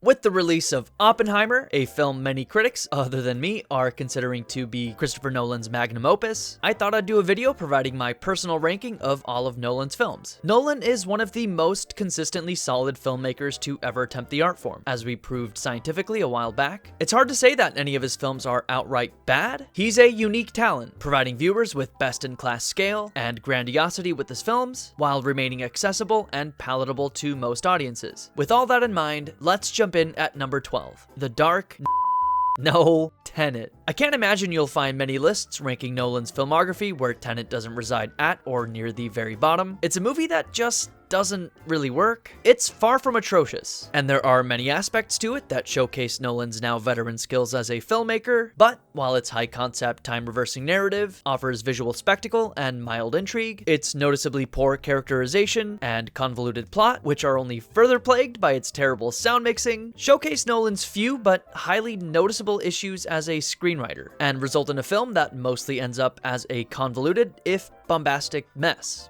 With the release of Oppenheimer, a film many critics, other than me, are considering to be Christopher Nolan's magnum opus, I thought I'd do a video providing my personal ranking of all of Nolan's films. Nolan is one of the most consistently solid filmmakers to ever attempt the art form, as we proved scientifically a while back. It's hard to say that any of his films are outright bad. He's a unique talent, providing viewers with best-in-class scale and grandiosity with his films, while remaining accessible and palatable to most audiences. With all that in mind, let's jump in at number 12, The Dark Tenet. I can't imagine you'll find many lists ranking Nolan's filmography where Tenet doesn't reside at or near the very bottom. It's a movie that just doesn't really work. It's far from atrocious, and there are many aspects to it that showcase Nolan's now veteran skills as a filmmaker, but while its high-concept, time-reversing narrative offers visual spectacle and mild intrigue, its noticeably poor characterization and convoluted plot, which are only further plagued by its terrible sound mixing, showcase Nolan's few but highly noticeable issues as a screenwriter, and result in a film that mostly ends up as a convoluted, if bombastic, mess.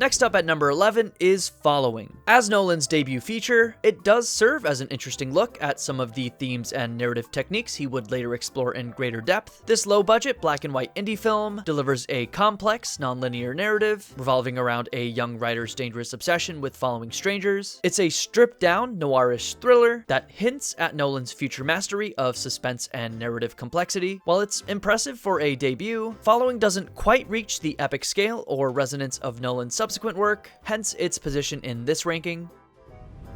Next up at number 11 is Following. As Nolan's debut feature, it does serve as an interesting look at some of the themes and narrative techniques he would later explore in greater depth. This low-budget black and white indie film delivers a complex, non-linear narrative revolving around a young writer's dangerous obsession with following strangers. It's a stripped-down, noirish thriller that hints at Nolan's future mastery of suspense and narrative complexity. While it's impressive for a debut, Following doesn't quite reach the epic scale or resonance of Nolan's subsequent work, hence its position in this ranking.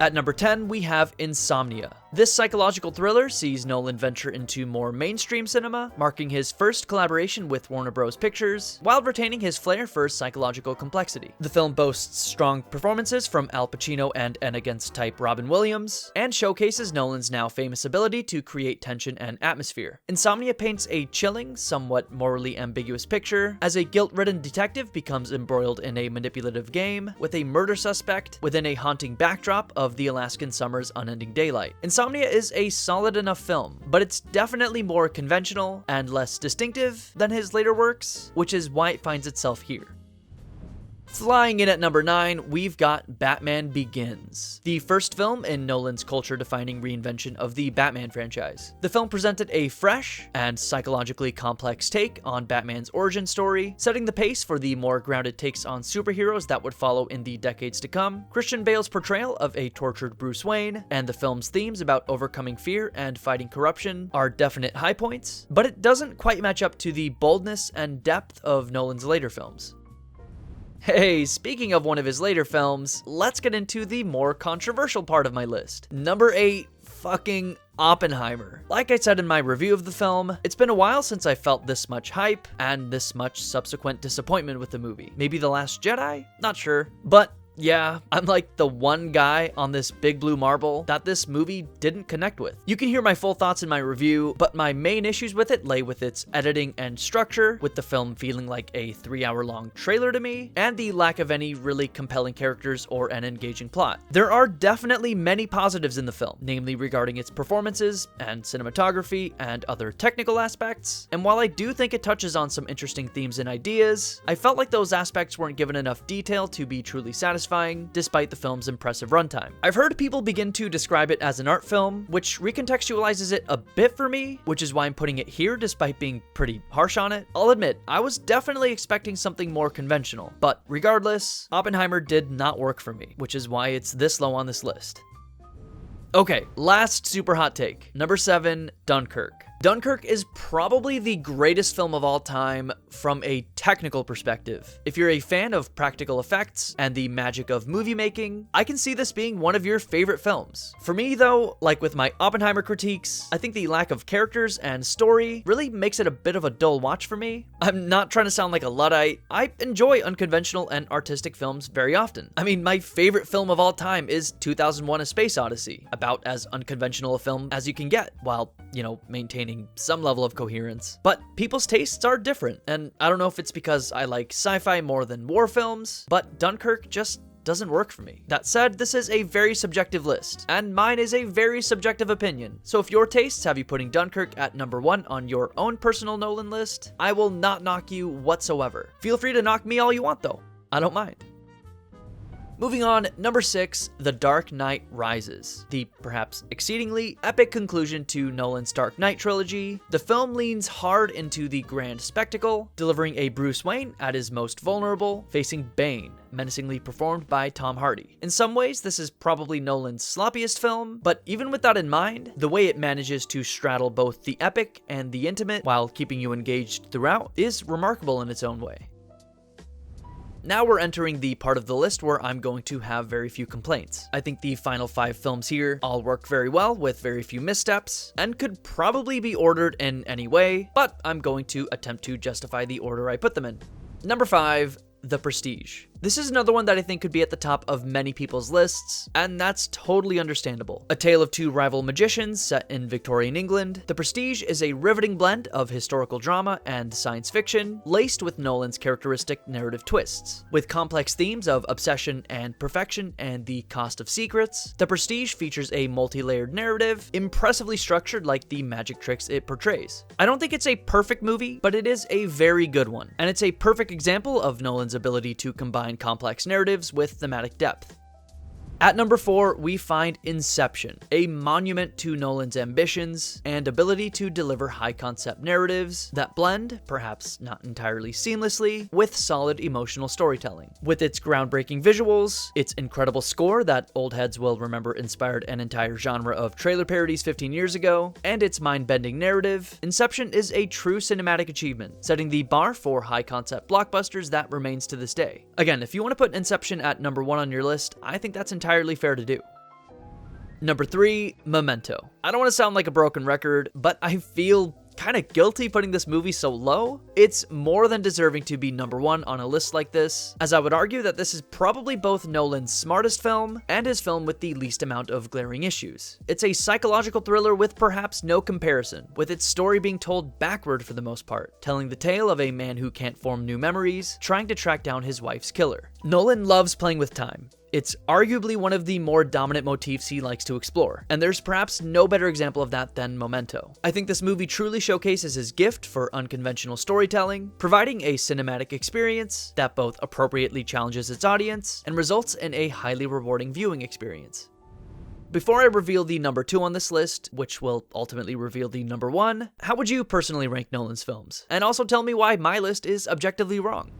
At number 10, we have Insomnia. This psychological thriller sees Nolan venture into more mainstream cinema, marking his first collaboration with Warner Bros. Pictures, while retaining his flair for psychological complexity. The film boasts strong performances from Al Pacino and N Against-type Robin Williams, and showcases Nolan's now famous ability to create tension and atmosphere. Insomnia paints a chilling, somewhat morally ambiguous picture, as a guilt-ridden detective becomes embroiled in a manipulative game with a murder suspect within a haunting backdrop of the Alaskan summer's unending daylight. Insomnia is a solid enough film, but it's definitely more conventional and less distinctive than his later works, which is why it finds itself here. Flying in at number 9, we've got Batman Begins, the first film in Nolan's culture-defining reinvention of the Batman franchise. The film presented a fresh and psychologically complex take on Batman's origin story, setting the pace for the more grounded takes on superheroes that would follow in the decades to come. Christian Bale's portrayal of a tortured Bruce Wayne and the film's themes about overcoming fear and fighting corruption are definite high points, but it doesn't quite match up to the boldness and depth of Nolan's later films. Hey, speaking of one of his later films, let's get into the more controversial part of my list. Number 8, fucking Oppenheimer. Like I said in my review of the film, it's been a while since I felt this much hype and this much subsequent disappointment with the movie. Maybe The Last Jedi? Not sure. But yeah, I'm like the one guy on this big blue marble that this movie didn't connect with. You can hear my full thoughts in my review, but my main issues with it lay with its editing and structure, with the film feeling like a 3-hour-long trailer to me, and the lack of any really compelling characters or an engaging plot. There are definitely many positives in the film, namely regarding its performances and cinematography and other technical aspects, and while I do think it touches on some interesting themes and ideas, I felt like those aspects weren't given enough detail to be truly satisfying despite the film's impressive runtime. I've heard people begin to describe it as an art film, which recontextualizes it a bit for me, which is why I'm putting it here despite being pretty harsh on it. I'll admit, I was definitely expecting something more conventional, but regardless, Oppenheimer did not work for me, which is why it's this low on this list. Okay, last super hot take. Number 7, Dunkirk. Dunkirk is probably the greatest film of all time from a technical perspective. If you're a fan of practical effects and the magic of movie making, I can see this being one of your favorite films. For me though, like with my Oppenheimer critiques, I think the lack of characters and story really makes it a bit of a dull watch for me. I'm not trying to sound like a Luddite. I enjoy unconventional and artistic films very often. I mean, my favorite film of all time is 2001: A Space Odyssey, about as unconventional a film as you can get, while, maintaining some level of coherence. But people's tastes are different, and I don't know if it's because I like sci-fi more than war films, but Dunkirk just doesn't work for me. That said, this is a very subjective list, and mine is a very subjective opinion. So if your tastes have you putting Dunkirk at number 1 on your own personal Nolan list, I will not knock you whatsoever. Feel free to knock me all you want though. I don't mind. Moving on, number 6, The Dark Knight Rises. The perhaps exceedingly epic conclusion to Nolan's Dark Knight trilogy, the film leans hard into the grand spectacle, delivering a Bruce Wayne at his most vulnerable, facing Bane, menacingly performed by Tom Hardy. In some ways, this is probably Nolan's sloppiest film, but even with that in mind, the way it manages to straddle both the epic and the intimate while keeping you engaged throughout is remarkable in its own way. Now we're entering the part of the list where I'm going to have very few complaints. I think the final 5 films here all work very well with very few missteps, and could probably be ordered in any way, but I'm going to attempt to justify the order I put them in. Number 5, The Prestige. This is another one that I think could be at the top of many people's lists, and that's totally understandable. A tale of two rival magicians set in Victorian England, The Prestige is a riveting blend of historical drama and science fiction, laced with Nolan's characteristic narrative twists. With complex themes of obsession and perfection and the cost of secrets, The Prestige features a multi-layered narrative, impressively structured like the magic tricks it portrays. I don't think it's a perfect movie, but it is a very good one, and it's a perfect example of Nolan's ability to combine complex narratives with thematic depth. At number 4, we find Inception, a monument to Nolan's ambitions and ability to deliver high-concept narratives that blend, perhaps not entirely seamlessly, with solid emotional storytelling. With its groundbreaking visuals, its incredible score that old heads will remember inspired an entire genre of trailer parodies 15 years ago, and its mind-bending narrative, Inception is a true cinematic achievement, setting the bar for high-concept blockbusters that remains to this day. Again, if you want to put Inception at number 1 on your list, I think that's entirely fair to do. Number 3, Memento. I don't want to sound like a broken record, but I feel kind of guilty putting this movie so low. It's more than deserving to be number 1 on a list like this, as I would argue that this is probably both Nolan's smartest film and his film with the least amount of glaring issues. It's a psychological thriller with perhaps no comparison, with its story being told backward for the most part, telling the tale of a man who can't form new memories, trying to track down his wife's killer. Nolan loves playing with time. It's arguably one of the more dominant motifs he likes to explore, and there's perhaps no better example of that than Memento. I think this movie truly showcases his gift for unconventional storytelling, providing a cinematic experience that both appropriately challenges its audience and results in a highly rewarding viewing experience. Before I reveal the number 2 on this list, which will ultimately reveal the number 1, how would you personally rank Nolan's films? And also tell me why my list is objectively wrong.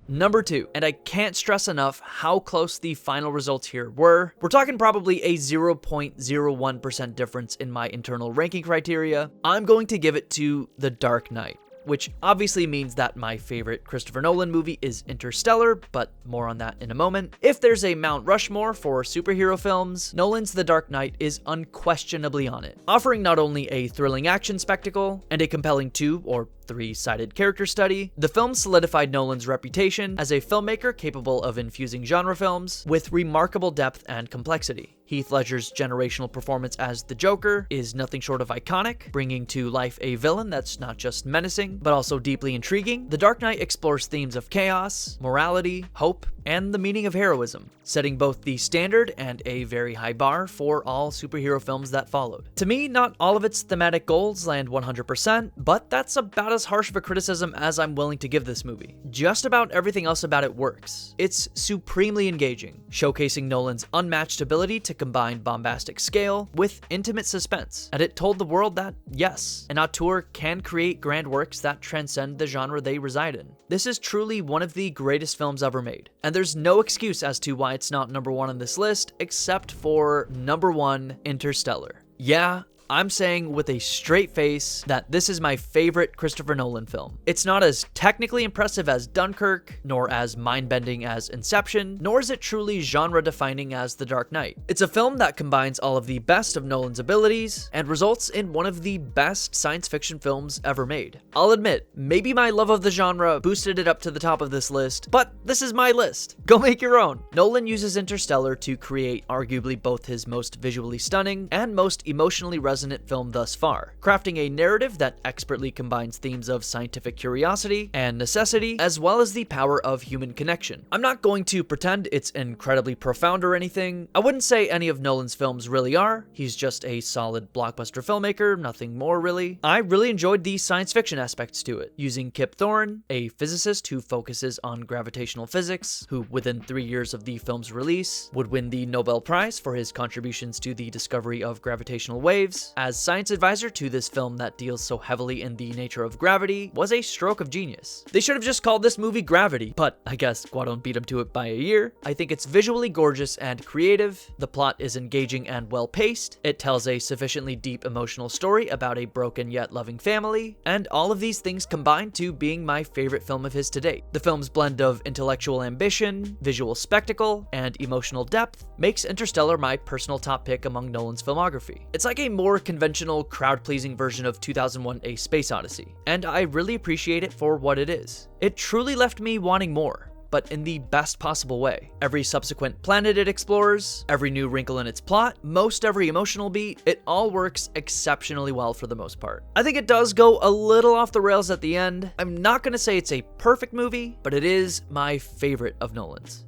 Number 2, and I can't stress enough how close the final results here were. We're talking probably a 0.01% difference in my internal ranking criteria. I'm going to give it to The Dark Knight, which obviously means that my favorite Christopher Nolan movie is Interstellar, but more on that in a moment. If there's a Mount Rushmore for superhero films, Nolan's The Dark Knight is unquestionably on it, offering not only a thrilling action spectacle and a compelling 2 or 3-sided character study. The film solidified Nolan's reputation as a filmmaker capable of infusing genre films with remarkable depth and complexity. Heath Ledger's generational performance as the Joker is nothing short of iconic, bringing to life a villain that's not just menacing, but also deeply intriguing. The Dark Knight explores themes of chaos, morality, hope, and the meaning of heroism, setting both the standard and a very high bar for all superhero films that followed. To me, not all of its thematic goals land 100%, but that's about as harsh of a criticism as I'm willing to give this movie. Just about everything else about it works. It's supremely engaging, showcasing Nolan's unmatched ability to combine bombastic scale with intimate suspense, and it told the world that, yes, an auteur can create grand works that transcend the genre they reside in. This is truly one of the greatest films ever made, and there's no excuse as to why it's not number 1 on this list, except for number 1, Interstellar. Yeah, I'm saying with a straight face that this is my favorite Christopher Nolan film. It's not as technically impressive as Dunkirk, nor as mind-bending as Inception, nor is it truly genre-defining as The Dark Knight. It's a film that combines all of the best of Nolan's abilities and results in one of the best science fiction films ever made. I'll admit, maybe my love of the genre boosted it up to the top of this list, but this is my list. Go make your own. Nolan uses Interstellar to create arguably both his most visually stunning and most emotionally resonant resonant film thus far, crafting a narrative that expertly combines themes of scientific curiosity and necessity, as well as the power of human connection. I'm not going to pretend it's incredibly profound or anything. I wouldn't say any of Nolan's films really are. He's just a solid blockbuster filmmaker, nothing more really. I really enjoyed the science fiction aspects to it, using Kip Thorne, a physicist who focuses on gravitational physics, who within 3 years of the film's release would win the Nobel Prize for his contributions to the discovery of gravitational waves, as science advisor to this film that deals so heavily in the nature of gravity, was a stroke of genius. They should have just called this movie Gravity, but I guess Guadon beat him to it by a year. I think it's visually gorgeous and creative, the plot is engaging and well-paced, it tells a sufficiently deep emotional story about a broken yet loving family, and all of these things combine to being my favorite film of his to date. The film's blend of intellectual ambition, visual spectacle, and emotional depth makes Interstellar my personal top pick among Nolan's filmography. It's like a more conventional, crowd-pleasing version of 2001: A Space Odyssey, and I really appreciate it for what it is. It truly left me wanting more, but in the best possible way. Every subsequent planet it explores, every new wrinkle in its plot, most every emotional beat, it all works exceptionally well for the most part. I think it does go a little off the rails at the end. I'm not gonna say it's a perfect movie, but it is my favorite of Nolan's.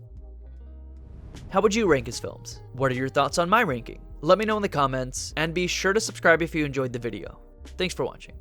How would you rank his films? What are your thoughts on my ranking? Let me know in the comments, and be sure to subscribe if you enjoyed the video. Thanks for watching.